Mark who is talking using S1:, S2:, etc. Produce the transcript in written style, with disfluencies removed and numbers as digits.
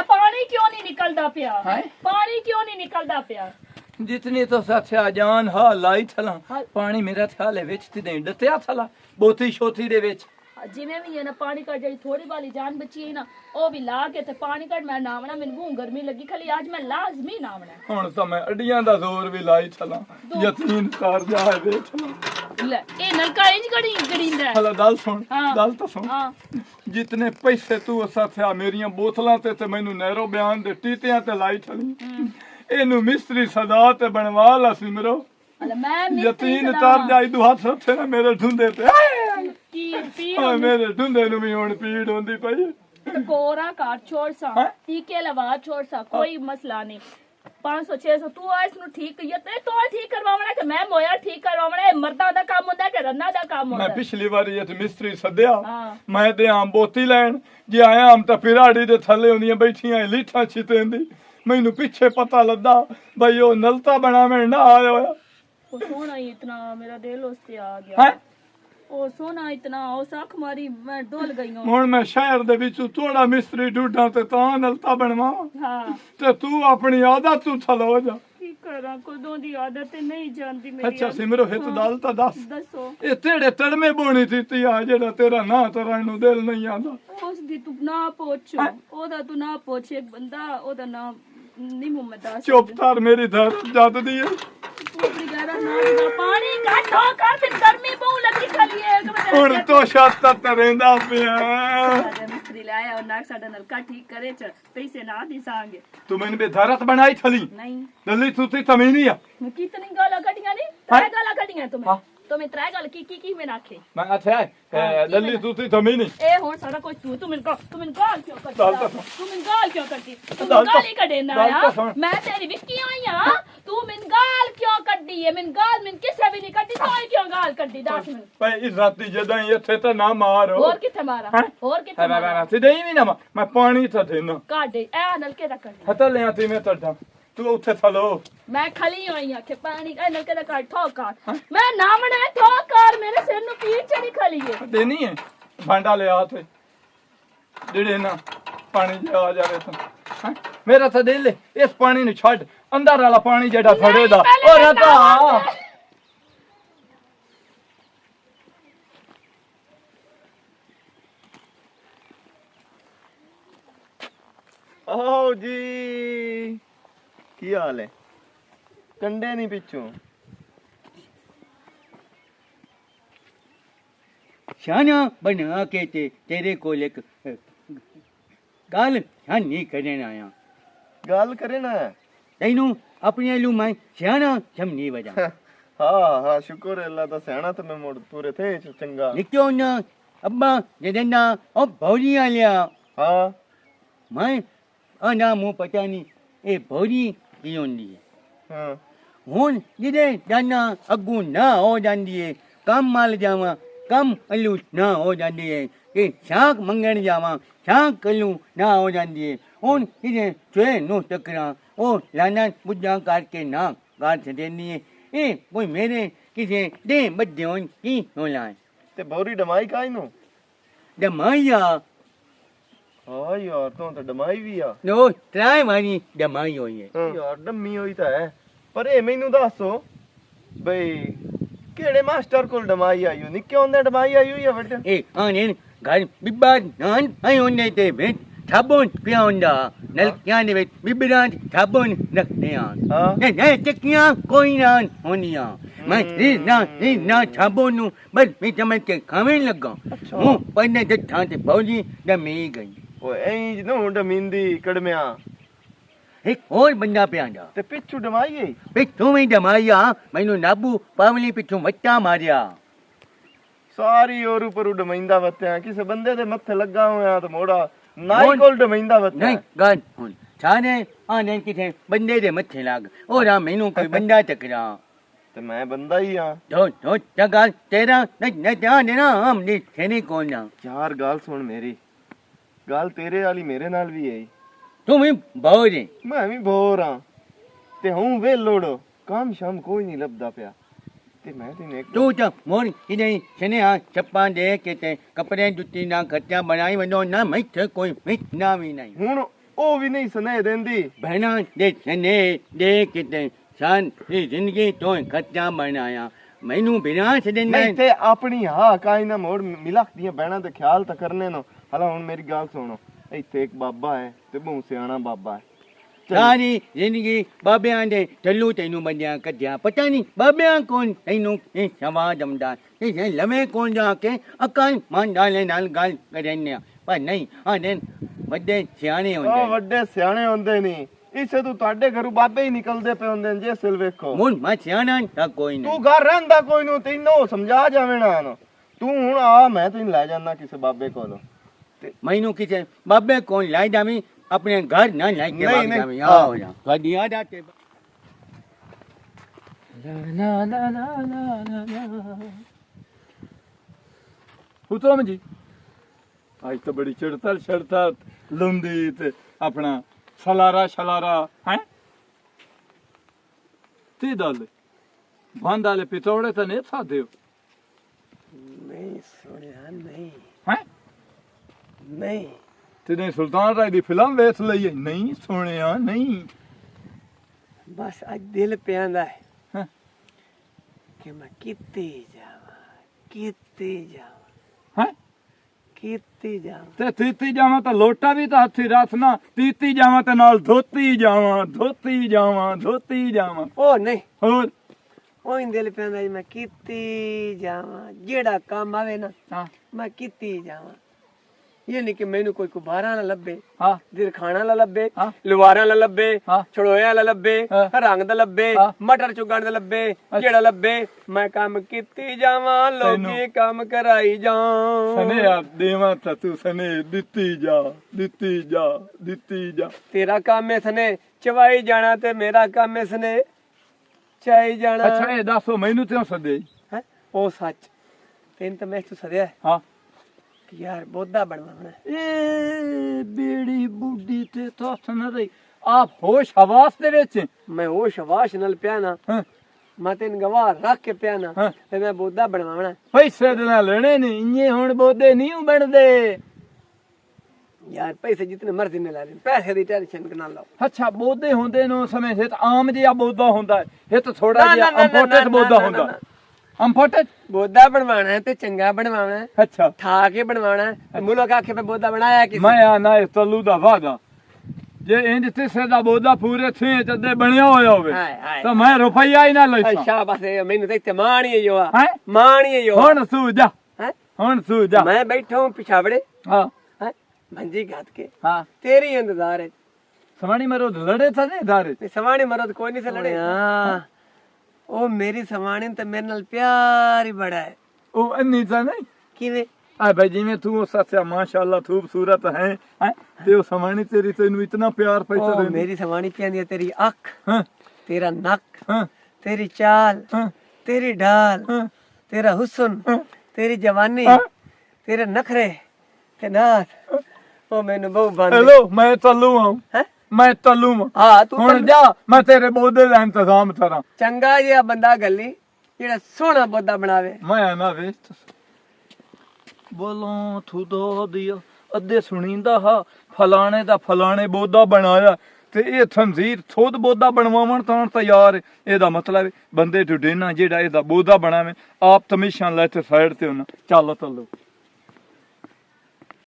S1: पानी क्यों नहीं निकलता पिया? पानी क्यों नहीं निकलता पिया?
S2: जितनी तो सत्या जान हा लाई थला पानी मेरा ख्याल है विच ते नहीं डत्या थला बोती शोती दे विच
S1: जिवें भी है ना पानी कट जड़ी थोड़ी वाली जान बची है ना ओ भी ला के ते पानी कट मैं नावना मैनू गर्मी लगी खाली आज मैं लाजमी नावना हुन
S2: तो मैं अडियां दा जोर भी लाई थला यकीन कर जाए वेच
S1: ले ए नलका इंज गड़ी गड़ींदा है
S2: हला दल सुन दल तो सुन जितने पैसे तू सत्या मेरियां बोतलां ते मैनू नहरो बयान दे टीटियां ते लाई थली एनू मिस्त्री सदा ते बनवा ला सिमरो यकीन कर जाई दू हाथ थे ना मेरे ढूंढे पे मेरे ढूंढे नू भी हुण पीड़ होंदी पई
S1: कोरा काट छोड़ सा टीके लवा छोड़ सा कोई मसला नहीं 500 600 तू आइस नु ठीक ये तो ठीक करवावना कि मैं मोया ठीक करवावना मर्दा दा काम हुंदा कि रन्ना दा काम हुंदा
S2: मैं पिछली बार ये मिस्त्री सद्या मैं ते आम बोती लैन जे आया हम ता पिराड़ी दे थल्ले हुंदियां बैठियां लीठा छितेंदी मैनू पीछे पता लद्दा भाई ओ नलता बनावे ना आया होया
S1: ओ सोना इतना मेरा दिल उस पे आ गया ओ सोना इतना ओ साख मारी मैं डोल गई हूं
S2: हुन मैं शहर दे विच थोड़ा मिस्त्री ढूंढा ते ता नलता बनवा
S1: हां
S2: ते तू अपनी आदत तू थलो जा
S1: की करा कोदों दी आदत नहीं जानदी मेरी
S2: अच्छा सिमरो हित दाल ता
S1: दसो
S2: ए तेरे तड़मे बोनी थी आ जेड़ा तेरा ना तरण नु दिल नहीं आंदा
S1: उस दी तू ना पूछ ओदा तू ना पूछ एक बंदा ओदा नाम नहीं मोहम्मद दास
S2: चुप कर मेरी धर जद दी
S1: पानी काट दो कर फिर गर्मी बहु लगी खली है
S2: हुन तो छत ते रहंदा पिया
S1: मिस्त्री लाया और नाक साडा नलका ठीक करे च पैसे ना दी सांगे
S2: तू मैंने बेधारत बनाई थली
S1: नहीं
S2: दल्ली तू ती तमीनी है
S1: मैं कितनी गाला कटियां नहीं त्रै गाला कटियां तुम्हें तो मैं त्रै गाल की मैं नाखे
S2: मैं अच्छा दल्ली तू ती तमीनी
S1: ए हुन सारा कोई तू मैंने गाल क्यों करती तू मैंने गाल क्यों करती तू गाल ही कढे ना यार मैं तेरी विक्की आई हां तू मैंने गाल क्यों कड्डी है मैंने गाल मैंने किसे भी नहीं कड्डी तो क्यों गाल कड्डी दस मिनट
S2: भाई इस रात जदा इथे ते ना मारो
S1: और किथे मारा और किथे
S2: मारा सीधे ही नहीं ना मैं पानी तो देना
S1: काढे ए नलके दा कर
S2: हता ले आती मैं तड़ा तू उठे थलो मैं
S1: खली आई आखे पानी ए नलके दा काट ठोक काट मैं नामना ठोक कर मेरे सिर नु पीठ चढ़ी खली है
S2: देनी है भांडा ले आ थे जेड़े ना पानी आ जावे तो मेरा तो दिल इस पानी नु छड़ अंदर वाला पानी जेड़ा थड़े दा ओ रता
S3: आओ जी की हाल है कंडे नहीं पिछू
S4: शाना बना के तेरे को एक गाल शान नहीं करने आया
S3: गाल करे ना
S4: तैनू अपने लू मैं शाना समझी वजा
S3: हाँ हाँ शुक्र है अल्लाह दा सियाना तो मैं मोड़ पूरे थे चंगा
S4: निक्यो ना अब्बा जदना ओ भौरिया लिया
S3: हाँ
S4: मैं ना मुंह पता नहीं ए भौरी की होंदी है
S3: हाँ
S4: हुन जिदे जाना अगू ना हो जांदी है कम माल जावा कम अलू ना हो जांदी है कि शाक मंगण जावा शाक कलू ना हो जांदी है हुन जिदे चोए नो टकरा ओ लाना बुझा करके ना गाल छदेनी है ए कोई मेरे किसे दे बद्यों की होला
S3: ते भौरी डमाई काई नो
S4: डमाइया
S3: हाँ यार तो डमाई भी आ
S4: नो ट्राई मारी डमाई होई है
S3: यार डमी होई ता है पर ए मैनू दसो बई केड़े मास्टर कोल डमाई आई निक्के होंदे डमाई आई हुई है बड़े
S4: ए आने घर बिब्बा नान आई होंदे ते वे साबुन पिया होंदा नलकियां दे विच बिब्बा साबुन रखने आ नहीं नहीं चक्कियां कोई ना होनियां मैं ना साबुन नु बस मैं समझ के खावे लगा हूं पन्ने जट्ठा ते भौजी डमी गई
S3: ओ एंज नो डमिंदी कड़मिया
S4: एक और बंदा पे आंदा
S3: ते पिछू डमाई गई
S4: पिछू में डमाया मैनू नाबू पावली पिछू मट्टा मारिया
S3: सारी और ऊपर डमाइंदा वत्या किसे बंदे दे मथे लगा होया तो मोड़ा नाई कोल डमाइंदा वत्या
S4: नहीं गान हुन छाने आने किथे बंदे दे मथे लाग और आ मैनू कोई बंदा टकरा
S3: ते मैं बंदा ही हां
S4: तो जगा तेरा नहीं ध्यान देना हम नी थेने कौन ना
S3: यार गाल सुन मेरी गाल तेरे वाली मेरे नाल भी है
S4: तुम बोर है
S3: मैं भी बोर हां ते हूं वे लोड़ो काम शाम कोई नहीं लबदा पिया ਤੇ ਮੈਂ ਤੈਨੂੰ ਇੱਕ
S4: तू तो मोर की नहीं छने हाँ चप्पा दे के ते कपड़े जुत्ती ना खर्चा बनाई वनो ना मिठ कोई मिठ ना भी नहीं
S3: ਹੁਣ ਉਹ ਵੀ ਨਹੀਂ ਸੁਨੇ ਦਿੰਦੀ
S4: बहना दे छने दे के ते सान ये जिंदगी तो खर्चा बनाया मैनू बिना छने
S3: ਨਹੀਂ ਤੇ ਆਪਣੀ ਹਾਂ ਕਾਈ ਨਾ ਮੋੜ ਮਿਲਕ ਦੀਆਂ ਬਹਿਣਾ ਤੇ ਖਿਆਲ ਤਾਂ ਕਰਨੇ ਨੂੰ ਹਲਾ ਹੁਣ ਮੇਰੀ ਗੱਲ ਸੁਣੋ ਇੱਥੇ ਇੱਕ ਬਾਬਾ ਹੈ ਤੇ ਬਹੁਤ ਸਿਆਣਾ ਬਾਬਾ ਹੈ
S4: सारी जिंदगी बाबियां दे चलू तेनू बंदियां कद्या पता नहीं बाबियां कौन तेनू ये सवा जमदार ये लमे कौन जाके अकाल मान डाले नाल गाल करने पर नहीं हाँ दिन बड़े सियाने
S3: ਉਹ
S4: होंगे
S3: ਵੱਡੇ ਸਿਆਣੇ ਹੁੰਦੇ ਨਹੀਂ ਇਸੇ ਤੋਂ ਤੁਹਾਡੇ ਘਰੋਂ ਬਾਬੇ ਹੀ ਨਿਕਲਦੇ ਪਏ ਹੁੰਦੇ ਨੇ ਜੇ ਸਿਲ ਵੇਖੋ
S4: मुन मा सियाना था कोई नहीं
S3: ਤੂੰ ਘਰ ਰਹਿੰਦਾ ਕੋਈ ਨੂੰ ਤੈਨੂੰ ਸਮਝਾ ਜਾਵੇਣਾ ਨਾ ਤੂੰ ਹੁਣ ਆ ਮੈਂ ਤੈਨੂੰ ਲੈ ਜਾਣਾ ਕਿਸੇ ਬਾਬੇ ਕੋਲ
S4: मैनू किसे बाबे कौन लाई जामी अपने घर ना लाई के
S3: नहीं,
S4: बाग
S3: नहीं,
S4: जामी
S3: हाँ।
S4: आओ जा गदिया जाते
S2: ਹੁਤਮ ਜੀ ਅੱਜ ਤਾਂ ਬੜੀ ਚੜਤਲ ਛੜਤਾ ਲੁੰਦੀ ਤੇ ਆਪਣਾ ਸਲਾਰਾ ਹੈ ਤੇ ਦਲ ਬੰਦ ਵਾਲੇ ਪਿਤੌੜੇ ਤਾਂ ਨਹੀਂ ਖਾਦੇ ਹੋ
S3: ਨਹੀਂ ਸੁਣਿਆ ਨਹੀਂ
S2: ਹੈ
S3: ਨਹੀਂ
S2: ਤੇ ਨਹੀਂ ਸੁਲਤਾਨ ਰਾਏ ਦੀ ਫਿਲਮ ਵੇਖ ਲਈ ਨਹੀਂ ਸੁਣਿਆ ਨਹੀਂ
S3: ਬਸ ਅੱਜ ਦਿਲ ਪਿਆਂਦਾ ਹੈ
S2: ਹੈਂ?
S3: ਕਿ ਮੈਂ ਕਿੱਥੇ ਜਾਵਾਂ
S2: ਹੈ
S3: ਕਿੱਥੇ ਜਾਵਾਂ
S2: ਤੇ ਤੀਤੀ ਜਾਵਾਂ ਤਾਂ ਲੋਟਾ ਵੀ ਤਾਂ ਹੱਥੀ ਰੱਖ ਨਾ ਤੀਤੀ ਜਾਵਾਂ ਤੇ ਨਾਲ ਧੋਤੀ ਜਾਵਾਂ
S3: ਉਹ ਨਹੀਂ
S2: ਹੋਰ
S3: ਉਹ ਹੀ ਦਿਲ ਪਿਆਂਦਾ ਮੈਂ ਕਿੱਥੇ ਜਾਵਾਂ ਜਿਹੜਾ ਕੰਮ ਆਵੇ ਨਾ
S2: ਹਾਂ
S3: ਮੈਂ ਕਿੱਥੇ ਜਾਵਾਂ ਇਹ ਨਹੀਂ ਕਿ ਮੈਨੂੰ ਕੋਈ ਕੁਬਾਰਾਂ ਨਾ ਲੱਭੇ
S2: ਹਾਂ
S3: ਦਿਰਖਾਣਾ ਨਾ ਲੱਭੇ
S2: ਹਾਂ।
S3: ਲਵਾਰਾਂ ਨਾ ਲੱਭੇ
S2: ਹਾਂ।
S3: ਛੜੋਇਆ ਨਾ ਲੱਭੇ
S2: ਹਾਂ।
S3: ਰੰਗ ਦਾ ਲੱਭੇ
S2: ਹਾਂ।
S3: ਮਟਰ ਚੁਗਣ ਦਾ ਲੱਭੇ ਜਿਹੜਾ ਲੱਭੇ ਮੈਂ ਕੰਮ ਕੀਤੀ ਜਾਵਾਂ ਲੋਕੀ ਕੰਮ ਕਰਾਈ ਜਾਵਾਂ
S2: ਸਨੇ ਆ ਦੇਵਾਂ ਤਾਂ ਤੂੰ ਸਨੇ ਦਿੱਤੀ ਜਾ
S3: ਤੇਰਾ ਕੰਮ ਇਸਨੇ ਚਵਾਈ ਜਾਣਾ ਤੇ ਮੇਰਾ ਕੰਮ ਇਸਨੇ ਚਾਈ ਜਾਣਾ
S2: ਅੱਛਾ ਇਹ ਦੱਸੋ ਮੈਨੂੰ ਤੇ ਸੱਦੇ
S3: ਹੈਂ? ਉਹ ਸੱਚ ਤੈਨੂੰ ਤਾਂ ਮੈਂ ਤੂੰ ਸਦਿਆ
S2: ਹਾਂ
S3: ਕਿ ਯਾਰ ਬੋਧਾ ਬਣਵਾਉਣਾ
S2: ਇਹ ਬੇੜੀ ਬੁੱਢੀ ਤੇ ਤਾਂ ਸਨਦੇ ਆਪ ਹੋਸ਼ ਹਵਾਸ ਦੇ ਵਿੱਚ
S3: ਮੈਂ ਉਹ ਸ਼ਵਾਸ਼ ਨਾਲ ਪਿਆ ਨਾ
S2: ਹਾਂ
S3: ਮੈਂ ਤੈਨੂੰ ਗਵਾਹ ਰੱਖ ਕੇ ਪਿਆ ਨਾ
S2: ਹਾਂ।
S3: ਤੇ ਮੈਂ ਬੋਧਾ ਬਣਵਾਉਣਾ
S2: ਪੈਸੇ ਦੇ ਨਾਲ ਲੈਣੇ ਨਹੀਂ ਇੰਨੇ ਹੁਣ ਬੋਦੇ ਨਹੀਂ ਬਣਦੇ
S3: ਯਾਰ ਪੈਸੇ ਜਿੰਨੇ ਮਰਜ਼ੀ ਨੇ ਲੈ ਲੈ ਪੈਸੇ ਦੀ ਟੈਨਸ਼ਨ ਨਾ ਲਓ
S2: ਅੱਛਾ ਬੋਦੇ ਹੁੰਦੇ ਨੇ ਉਸ ਸਮੇਂ ਤੇ ਆਮ ਜਿਹਾ ਬੋਦਾ ਹੁੰਦਾ ਹੈ। ਇਹ ਤਾਂ ਥੋੜਾ
S3: ਨਾ,
S2: ਜਿਹਾ
S3: ਨਾ, ਨਾ,
S2: ਇੰਪੋਰਟਡ
S3: ਨਾ,
S2: ਬੋਦਾ
S3: ਨਾ,
S2: ਹੁੰਦਾ
S3: ਨਾ,
S2: ਇੰਪੋਰਟਡ
S3: ਬੋਧਾ ਬਣਵਾਉਣਾ ਹੈ ਤੇ ਚੰਗਾ ਬਣਵਾਉਣਾ ਹੈ
S2: ਅੱਛਾ
S3: ਠਾ ਕੇ ਬਣਵਾਉਣਾ ਹੈ ਤੇ ਮੁਲਕ ਆਖੇ ਮੈਂ ਬੋਧਾ ਬਣਾਇਆ ਕਿਸੇ
S2: ਮੈਂ ਆ ਨਾ ਇਹ ਤੱਲੂ ਦਾ ਵਾਦਾ ਜੇ ਇੰਜ ਤਿਸੇ ਦਾ ਬੋਦਾ ਪੂਰੇ ਥੇ ਚੱਦੇ ਬਣਿਆ ਹੋਇਆ ਹੋਵੇ
S3: ਹਾਏ ਹਾਏ
S2: ਤਾਂ ਮੈਂ ਰੁਪਈਆ ਹੀ ਨਾ ਲੈਸਾਂ
S3: ਸ਼ਾਬਾਸ਼ ਮੈਨੂੰ ਤਾਂ ਇੱਥੇ ਮਾਣੀਏ ਜੋ ਆ
S2: ਹੈਂ?
S3: ਮਾਣੀਏ ਜੋ
S2: ਹੁਣ ਤੂੰ ਜਾ
S3: ਹੈ
S2: ਹੁਣ ਤੂੰ ਜਾ
S3: ਮੈਂ ਬੈਠਾ ਹਾਂ ਪਿਛਾਵੜੇ
S2: ਹਾਂ
S3: ਹੈ ਭੰਜੀ ਘਾਤ ਕੇ
S2: ਹਾਂ
S3: ਤੇਰੀ ਇੰਤਜ਼ਾਰ ਹੈ
S2: ਸਮਾਣੀ ਮਰੋ ਲੜੇ ਤਾਂ ਨਹੀਂ ਧਾਰੇ
S3: ਤੇ ਸਵਾਣੀ ਮਰਦ ਕੋਈ ਨਹੀਂ ਸੇ ਲੜੇ ਉਹ ਮੇਰੀ ਸਵਾਣੀ ਤੇ ਮੇਰੇ ਨਾਲ ਪਿਆਰ ਹੀ ਬੜਾ ਹੈ
S2: ਉਹ ਇੰਨੀ ਤਾਂ ਨਹੀਂ
S3: ਕਿਵੇਂ
S2: ਆ ਭਾਈ ਜਿਵੇਂ ਤੂੰ ਸੱਚਾ ਮਾਸ਼ਾਅੱਲਾ ਖੂਬਸੂਰਤ ਹੈ ਹੈਂ? ਤੇ ਉਹ ਸਮਾਣੀ ਤੇਰੀ ਤੈਨੂੰ ਇਤਨਾ ਪਿਆਰ ਪੈਸਾ
S3: ਉਹ
S2: ਦੇ
S3: ਮੇਰੀ ਸਵਾਣੀ ਪਿਆਂਦੀ ਹੈ ਤੇਰੀ ਅੱਖ
S2: ਹਾਂ
S3: ਤੇਰਾ ਨੱਕ
S2: ਹਾਂ
S3: ਤੇਰੀ ਚਾਲ
S2: ਹਾਂ
S3: ਤੇਰੀ ਢਾਲ
S2: ਹਾਂ
S3: ਤੇਰਾ ਹੁਸਨ ਤੇਰੀ ਜਵਾਨੀ
S2: ਹਾਂ।
S3: ਤੇਰੇ ਨਖਰੇ ਤੇ ਨਾਥ ਉਹ ਮੈਨੂੰ ਬਹੁ ਬੰਦ
S2: ਹੈਲੋ ਮੈਂ ਚੱਲੂ ਹਾਂ
S3: ਹੈ
S2: ਮੈਂ ਚੱਲੂ ਹਾਂ
S3: ਹਾਂ ਤੂੰ
S2: ਹੁਣ ਜਾ ਮੈਂ ਤੇਰੇ ਬੋਦੇ ਦਾ ਇੰਤਜ਼ਾਮ ਕਰਾਂ
S3: ਚੰਗਾ ਜਿਹਾ ਬੰਦਾ ਗੱਲੀ ਜਿਹੜਾ ਸੋਹਣਾ ਬੋਦਾ ਬਣਾਵੇ
S2: ਮੈਂ ਨਾ ਵੇਖ ਬੋਲੋਂ ਤੂੰ ਦੋ ਦਿਓ ਅੱਧੇ ਸੁਣੀਂਦਾ ਹਾ ਫਲਾਣੇ ਦਾ ਫਲਾਣੇ ਬੋਦਾ ਬਣਾਇਆ ਤੇ ਇਹ ਤਨਜ਼ੀਰ ਖੁਦ ਬੋਦਾ ਬਣਵਾਉਣ ਤਾਂ ਤਿਆਰ ਹੈ। ਇਹਦਾ ਮਤਲਬ ਬੰਦੇ ਢੁੱਡੇ ਨਾ ਜਿਹੜਾ ਇਹਦਾ ਬੋਦਾ ਬਣਾਵੇ ਆਪ ਤਮੀਸ਼ਾਂ ਲੈ ਤੇ ਸਾਈਡ ਤੇ ਉਹਨਾਂ ਚੱਲ